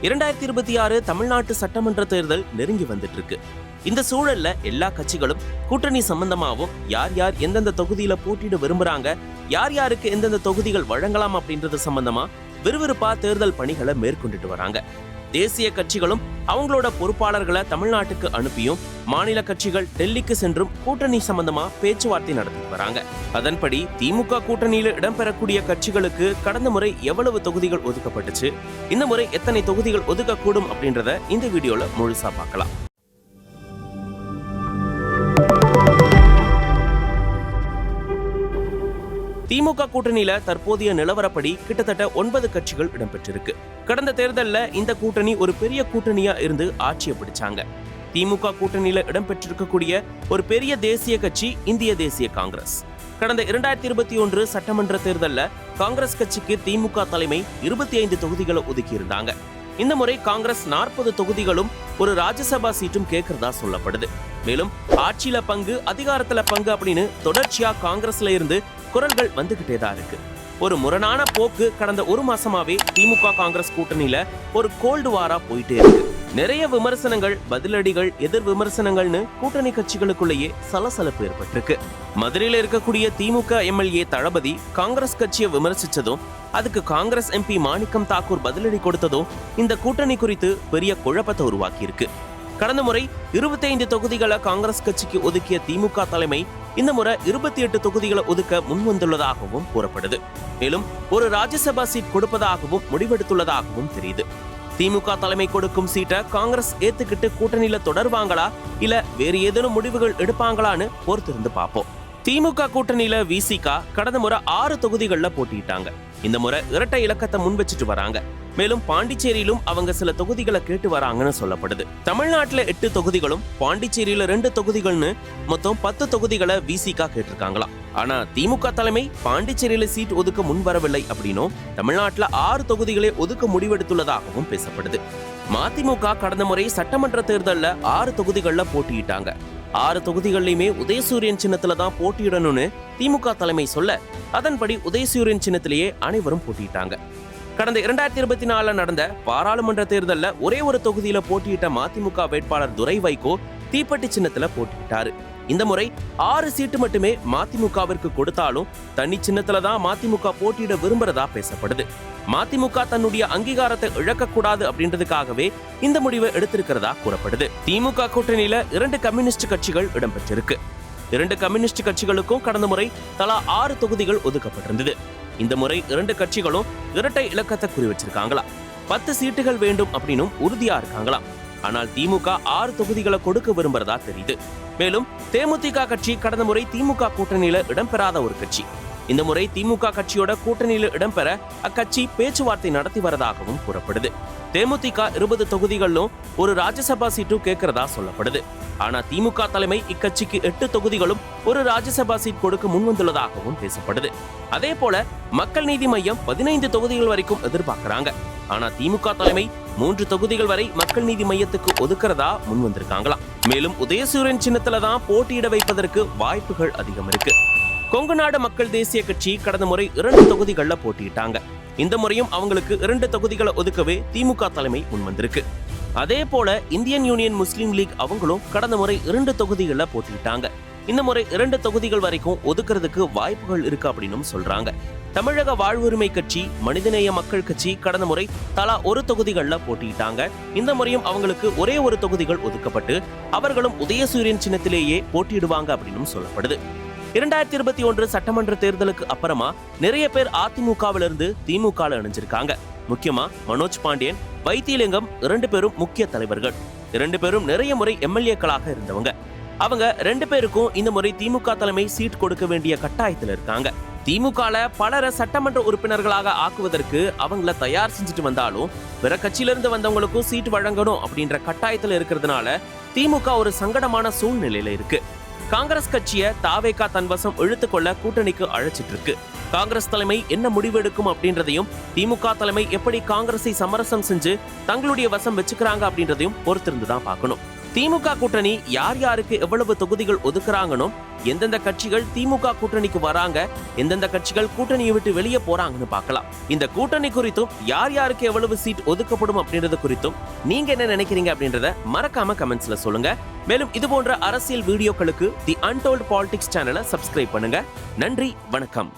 2026 தமிழ்நாட்டு சட்டமன்ற தேர்தல் நெருங்கி வந்துட்டு இருக்கு. இந்த சூழல்ல எல்லா கட்சிகளும் கூட்டணி சம்பந்தமாவும் யார் யார் எந்தெந்த தொகுதியில போட்டியிட விரும்புறாங்க, யார் யாருக்கு எந்தெந்த தொகுதிகள் வழங்கலாம் அப்படின்றது சம்பந்தமா விறுவிறுப்பா தேர்தல் பணிகளை மேற்கொண்டுட்டு வராங்க. தேசிய கட்சிகளும் அவங்களோட பொறுப்பாளர்களை தமிழ்நாட்டுக்கு அனுப்பியும் மாநில கட்சிகள் டெல்லிக்கு சென்றும் கூட்டணி சம்பந்தமா பேச்சுவார்த்தை நடத்திட்டு வராங்க. அதன்படி திமுக கூட்டணியில இடம்பெறக்கூடிய கட்சிகளுக்கு கடந்த முறை எவ்வளவு தொகுதிகள் ஒதுக்கப்பட்டுச்சு, இந்த முறை எத்தனை தொகுதிகள் ஒதுக்கக்கூடும் அப்படின்றத இந்த வீடியோல முழுசா பார்க்கலாம். திமுக கூட்டணியில தற்போதைய நிலவரப்படி கிட்டத்தட்ட 9 கட்சிகள் இடம்பெற்றிருக்கு. கடந்த தேர்தல்ல இந்த கூட்டணி ஒரு பெரிய கூட்டணியா இருந்து ஆட்சியை பிடிச்சாங்க. திமுக கூட்டணியில இடம்பெற்றிருக்கக்கூடிய ஒரு பெரிய தேசிய கட்சி இந்திய தேசிய காங்கிரஸ். கடந்த 2021 சட்டமன்ற தேர்தல்ல காங்கிரஸ் கட்சிக்கு திமுக தலைமை 25 தொகுதிகளை ஒதுக்கி இருந்தாங்க. இந்த முறை காங்கிரஸ் 40 தொகுதிகளும் ஒரு ராஜ்யசபா சீட்டும் கேட்கறதா சொல்லப்படுது. மேலும் ஆட்சியில பங்கு, அதிகாரத்துல பங்கு அப்படின்னு தொடர்ச்சியா காங்கிரஸ்ல இருந்து குரல்கள் வந்துகிட்டே தான் இருக்கு. ஒரு முரணான போக்கு கடந்த ஒரு மாசமாவே திமுக காங்கிரஸ் கூட்டணியில ஒரு கோல்டு வாரா போயிட்டே இருக்கு. நிறைய விமர்சனங்கள், பதிலடிகள், எதிர் விமர்சனங்கள்னு கூட்டணி கட்சிகளுக்குள்ளேயே சலசலப்பு ஏற்பட்டிருக்கு. மதுரையில இருக்கக்கூடிய திமுக எம்எல்ஏ தளபதி காங்கிரஸ் கட்சியை விமர்சிச்சதும், அதுக்கு காங்கிரஸ் எம்பி மாணிக்கம் தாக்கூர் பதிலடி கொடுத்ததும் இந்த கூட்டணி குறித்து பெரிய குழப்பத்தை உருவாக்கி இருக்கு. கடந்த முறை 25 தொகுதிகளை காங்கிரஸ் கட்சிக்கு ஒதுக்கிய திமுக தலைமை இந்த முறை 28 தொகுதிகளை ஒதுக்க முன்வந்துள்ளதாகவும் கூறப்படுது. மேலும் ஒரு ராஜ்யசபா சீட் கொடுப்பதாகவும் முடிவெடுத்துள்ளதாகவும் தெரியுது. திமுக தலைமை கொடுக்கும் சீட்டை காங்கிரஸ் ஏத்துக்கிட்டு கூட்டணியில தொடர்வாங்களா, இல்ல வேறு ஏதேனும் முடிவுகள் எடுப்பாங்களான்னு பொறுத்திருந்து பார்ப்போம். திமுக கூட்டணியில விசிக கடந்த முறை 6 தொகுதிகள்ல போட்டிட்டாங்க. இந்த முறை இரட்டை இலக்கத்தை முன் வச்சுட்டு வராங்க. மேலும் பாண்டிச்சேரியிலும் அவங்க சில தொகுதிகளை கேட்டு வராங்கன்னு சொல்லப்படுது. தமிழ்நாட்டுல 8 தொகுதிகளும், பாண்டிச்சேரியில 2 தொகுதிகள்னு மொத்தம் 10 தொகுதிகளை விசிக கேட்டிருக்காங்களாம். ஆனா திமுக தலைமை பாண்டிச்சேரியில சீட் ஒதுக்க முன் வரவில்லை அப்படின்னும், தமிழ்நாட்டுல 6 தொகுதிகளை ஒதுக்க முடிவெடுத்துள்ளதாகவும் பேசப்படுது. மதிமுக கடந்த முறை சட்டமன்ற தேர்தல்ல 6 தொகுதிகள்ல போட்டியிட்டாங்க. 6 தொகுதிகளிலுமே உதயசூரியன் சின்னத்துல தான் போட்டியிடணும்னு திமுக தலைமை சொல்ல, அதன்படி உதயசூரியன் சின்னத்திலேயே அனைவரும் போட்டியிட்டாங்க. கடந்த 2024 நடந்த பாராளுமன்ற தேர்தல்ல ஒரே ஒரு தொகுதியில போட்டியிட்ட மதிமுக வேட்பாளர் துரை வைகோ தீப்பெட்டி சின்னத்துல போட்டியிட்டாரு. இந்த முறை 6 சீட்டு மட்டுமே மதிமுகவிற்கு கொடுத்தாலும் தனி சின்னத்துல தான் மதிமுக போட்டியிட விரும்புறதா பேசப்படுது. மதிமுக தன்னுடைய அங்கீகாரத்தை இழக்கக்கூடாது அப்படின்றதுக்காகவே இந்த முடிவை எடுத்திருக்கிறதா கூறப்படுது. திமுக கூட்டணியில 2 கம்யூனிஸ்ட் கட்சிகள் இடம்பெற்றிருக்கு. 2 கம்யூனிஸ்ட் கட்சிகளுக்கும் கடந்த முறை தலா 6 தொகுதிகள் ஒதுக்கப்பட்டிருந்தது. இந்த முறை 2 கட்சிகளும் இரட்டை இலக்கத்தை குறி வச்சிருக்காங்களா. 10 சீட்டுகள் வேண்டும் அப்படின்னு உறுதியா இருக்காங்களாம். ஆனால் திமுக 6 தொகுதிகளை கொடுக்க விரும்புறதா தெரியுது. மேலும் தேமுதிக கட்சி கடந்த முறை திமுக கூட்டணியில இடம்பெறாத ஒரு கட்சி. இந்த முறை திமுக கட்சியோட கூட்டணியில இடம்பெற அக்கட்சி பேச்சுவார்த்தை நடத்தி வரதாகவும் கூறப்படுது. தேமுதிக 20 தொகுதிகளிலும் ஒரு ராஜ்யசபா சீட்டும் கேட்கறதா சொல்லப்படுது. ஆனா திமுக தலைமை இக்கட்சிக்கு 8 தொகுதிகளும் ஒரு ராஜ்யசபா சீட் கொடுக்க முன்வந்துள்ளதாகவும் பேசப்படுது. அதே போல மக்கள் நீதி மையம் 15 தொகுதிகள் வரைக்கும் எதிர்பார்க்கிறாங்க. ஆனா திமுக தலைமை 3 தொகுதிகள் வரை மக்கள் நீதி மையத்துக்கு ஒதுக்குறதா முன் வந்திருக்காங்களாம். மேலும் உதயசூரியன் சின்னத்துல தான் போட்டியிட வைப்பதற்கு வாய்ப்புகள் அதிகம் இருக்கு. கொங்குநாடு மக்கள் தேசிய கட்சி கடந்த முறை 2 தொகுதிகள்ல போட்டியிட்டாங்க. இந்த முறையும் அவங்களுக்கு 2 தொகுதிகளை ஒதுக்கவே திமுக தலைமை முன் வந்திருக்கு. அதே போல இந்தியன் யூனியன் முஸ்லீம் லீக் அவங்களும் கடந்த முறை 2 தொகுதிகள்ல போட்டியிட்டாங்க. இந்த முறை 2 தொகுதிகள் வரைக்கும் ஒதுக்குறதுக்கு வாய்ப்புகள் இருக்கு அப்படின்னு சொல்றாங்க. தமிழக வாழ்வுரிமை கட்சி, மனிதநேய மக்கள் கட்சி கடந்த முறை தலா 1 தொகுதிகள்ல போட்டியிட்டாங்க. இந்த முறையும் அவங்களுக்கு ஒரே ஒரு தொகுதிகள் ஒதுக்கப்பட்டு அவர்களும் உதயசூரியன் சின்னத்திலேயே போட்டியிடுவாங்க அப்படின்னு சொல்லப்படுது. 2021 சட்டமன்ற தேர்தலுக்கு அப்புறமா நிறைய பேர் அதிமுகவிலிருந்து திமுக இணைஞ்சிருக்காங்க. முக்கியமா மனோஜ் பாண்டியன், வைத்தியலிங்கம் 2 பேரும் முக்கிய தலைவர்கள். 2 பேரும் நிறைய முறை எம்எல்ஏக்களாக இருந்தவங்க. அவங்க 2 பேருக்கும் இந்த முறை திமுக தலைமை சீட் கொடுக்க வேண்டிய கட்டாயத்தில் இருக்காங்க. திமுகல பலரை சட்டமன்ற உறுப்பினர்களாக ஆக்குவதற்கு அவங்கள தயார் செஞ்சுட்டு வந்தாலும் பிற கட்சியிலிருந்து வந்தவங்களுக்கும் சீட் வழங்கணும் அப்படின்ற கட்டாயத்தில் இருக்கிறதுனால திமுக ஒரு சங்கடமான சூழ்நிலையில இருக்கு. காங்கிரஸ் கட்சியை தாவேகா தன்வசம் இழுத்துக்கொள்ள கூட்டணிக்கு அழைச்சிட்டு இருக்கு. காங்கிரஸ் தலைமை என்ன முடிவெடுக்கும் அப்படின்றதையும், திமுக தலைமை எப்படி காங்கிரஸை சமரசம் செஞ்சு தங்களுடைய வசம் வச்சுக்கிறாங்க அப்படின்றதையும் பொறுத்திருந்து தான் பார்க்கணும். திமுக கூட்டணி யார் யாருக்கு எவ்வளவு தொகுதிகள் ஒதுக்குறாங்கன்னு எந்தெந்த கட்சிகள் திமுக கூட்டணிக்கு வராங்க, எந்தெந்த கட்சிகள் கூட்டணியை விட்டு வெளியே போறாங்கன்னு பார்க்கலாம். இந்த கூட்டணி குறித்தும் யார் யாருக்கு எவ்வளவு சீட் ஒதுக்கப்படும் அப்படின்றது குறித்தும் நீங்க என்ன நினைக்கிறீங்க அப்படின்றத மறக்காம கமெண்ட்ஸ்ல சொல்லுங்க. மேலும் இது போன்ற அரசியல் வீடியோக்களுக்கு தி அன்டோல்ட் பாலிடிக்ஸ் சேனலை சப்ஸ்கிரைப் பண்ணுங்க. நன்றி, வணக்கம்.